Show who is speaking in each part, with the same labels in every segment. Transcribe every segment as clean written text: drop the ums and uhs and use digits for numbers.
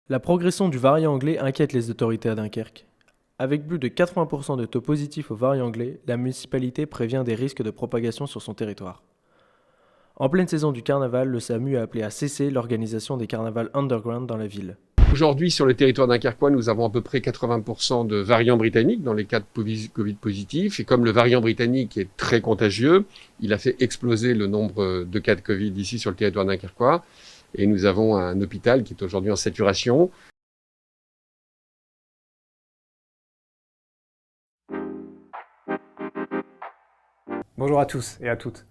Speaker 1: La progression du variant anglais inquiète les autorités à Dunkerque. Avec plus de 80% de taux positifs au variant anglais, la municipalité prévient des risques de propagation sur son territoire. En pleine saison du carnaval, le SAMU a appelé à cesser l'organisation des carnavals underground dans la ville.
Speaker 2: Aujourd'hui, sur le territoire dunkerquois, nous avons à peu près 80% de variants britanniques dans les cas de Covid positifs. Et comme le variant britannique est très contagieux, il a fait exploser le nombre de cas de Covid ici sur le territoire dunkerquois. Et nous avons un hôpital qui est aujourd'hui en saturation.
Speaker 3: Bonjour à tous et à toutes.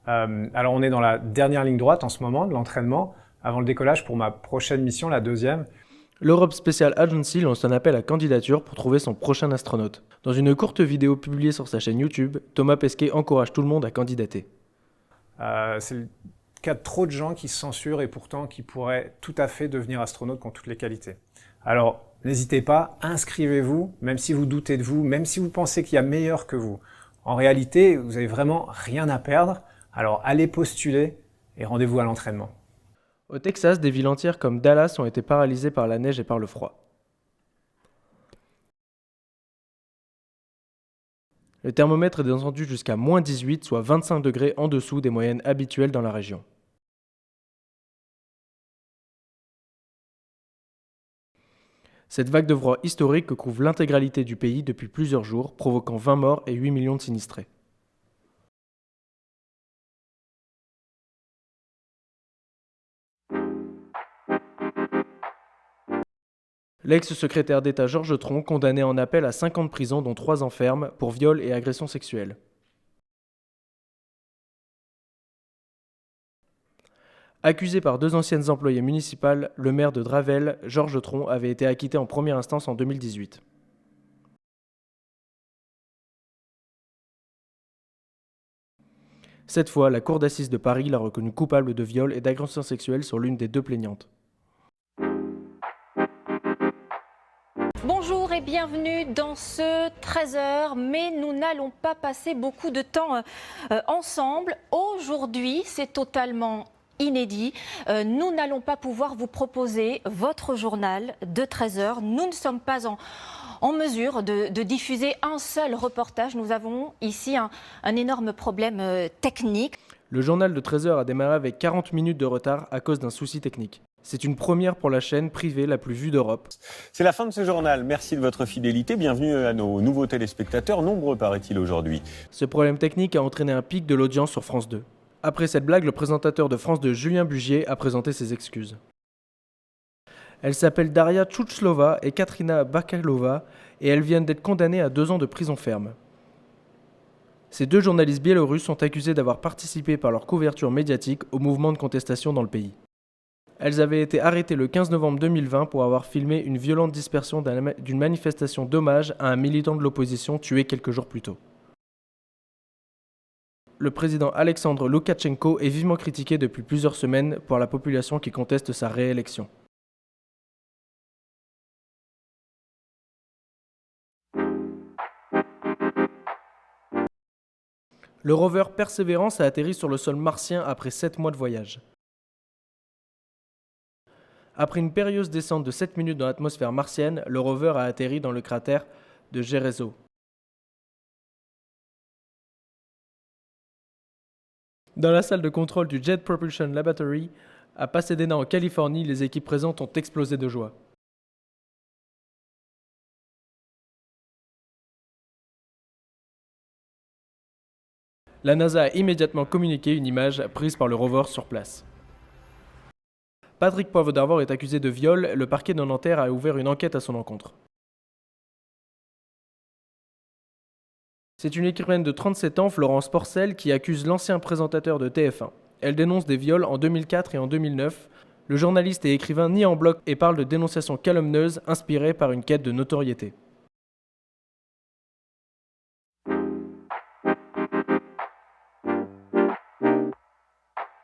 Speaker 3: Alors on est dans la dernière ligne droite en ce moment de l'entraînement, avant le décollage pour ma prochaine mission, la deuxième.
Speaker 1: L'Europe Special Agency lance un appel à candidature pour trouver son prochain astronaute. Dans une courte vidéo publiée sur sa chaîne YouTube, Thomas Pesquet encourage tout le monde à candidater.
Speaker 3: C'est le cas de trop de gens qui se censurent et pourtant qui pourraient tout à fait devenir astronautes qui ont toutes les qualités. Alors n'hésitez pas, inscrivez-vous, même si vous doutez de vous, même si vous pensez qu'il y a meilleur que vous. En réalité, vous n'avez vraiment rien à perdre, alors allez postuler et rendez-vous à l'entraînement.
Speaker 1: Au Texas, des villes entières comme Dallas ont été paralysées par la neige et par le froid. Le thermomètre est descendu jusqu'à moins 18, soit 25 degrés en dessous des moyennes habituelles dans la région. Cette vague de froid historique couvre l'intégralité du pays depuis plusieurs jours, provoquant 20 morts et 8 millions de sinistrés. L'ex-secrétaire d'État Georges Tron condamné en appel à 5 ans de prison dont 3 ans ferme pour viol et agression sexuelle. Accusé par 2 anciennes employées municipales, le maire de Dravel, Georges Tron, avait été acquitté en première instance en 2018. Cette fois, la cour d'assises de Paris l'a reconnu coupable de viol et d'agression sexuelle sur l'une des 2 plaignantes.
Speaker 4: Bonjour et bienvenue dans ce 13h, mais nous n'allons pas passer beaucoup de temps ensemble. Aujourd'hui, c'est totalement inédit. Nous n'allons pas pouvoir vous proposer votre journal de 13h. Nous ne sommes pas en mesure de diffuser un seul reportage. Nous avons ici un énorme problème technique.
Speaker 1: Le journal de 13h a démarré avec 40 minutes de retard à cause d'un souci technique. C'est une première pour la chaîne privée la plus vue d'Europe.
Speaker 5: C'est la fin de ce journal. Merci de votre fidélité. Bienvenue à nos nouveaux téléspectateurs, nombreux paraît-il aujourd'hui.
Speaker 1: Ce problème technique a entraîné un pic de l'audience sur France 2. Après cette blague, le présentateur de France 2, Julien Bugier, a présenté ses excuses. Elles s'appellent Daria Tchoutchlova et Katrina Bakalova et elles viennent d'être condamnées à 2 ans de prison ferme. Ces 2 journalistes biélorusses sont accusés d'avoir participé par leur couverture médiatique au mouvement de contestation dans le pays. Elles avaient été arrêtées le 15 novembre 2020 pour avoir filmé une violente dispersion d'une manifestation d'hommage à un militant de l'opposition tué quelques jours plus tôt. Le président Alexandre Loukachenko est vivement critiqué depuis plusieurs semaines par la population qui conteste sa réélection. Le rover Perseverance a atterri sur le sol martien après 7 mois de voyage. Après une périlleuse descente de 7 minutes dans l'atmosphère martienne, le rover a atterri dans le cratère de Jezero. Dans la salle de contrôle du Jet Propulsion Laboratory, à Pasadena en Californie, les équipes présentes ont explosé de joie. La NASA a immédiatement communiqué une image prise par le rover sur place. Patrick Poivre d'Arvor est accusé de viol, le parquet de Nanterre a ouvert une enquête à son encontre. C'est une écrivaine de 37 ans, Florence Porcel, qui accuse l'ancien présentateur de TF1. Elle dénonce des viols en 2004 et en 2009. Le journaliste et écrivain nie en bloc et parle de dénonciations calomnieuses inspirées par une quête de notoriété.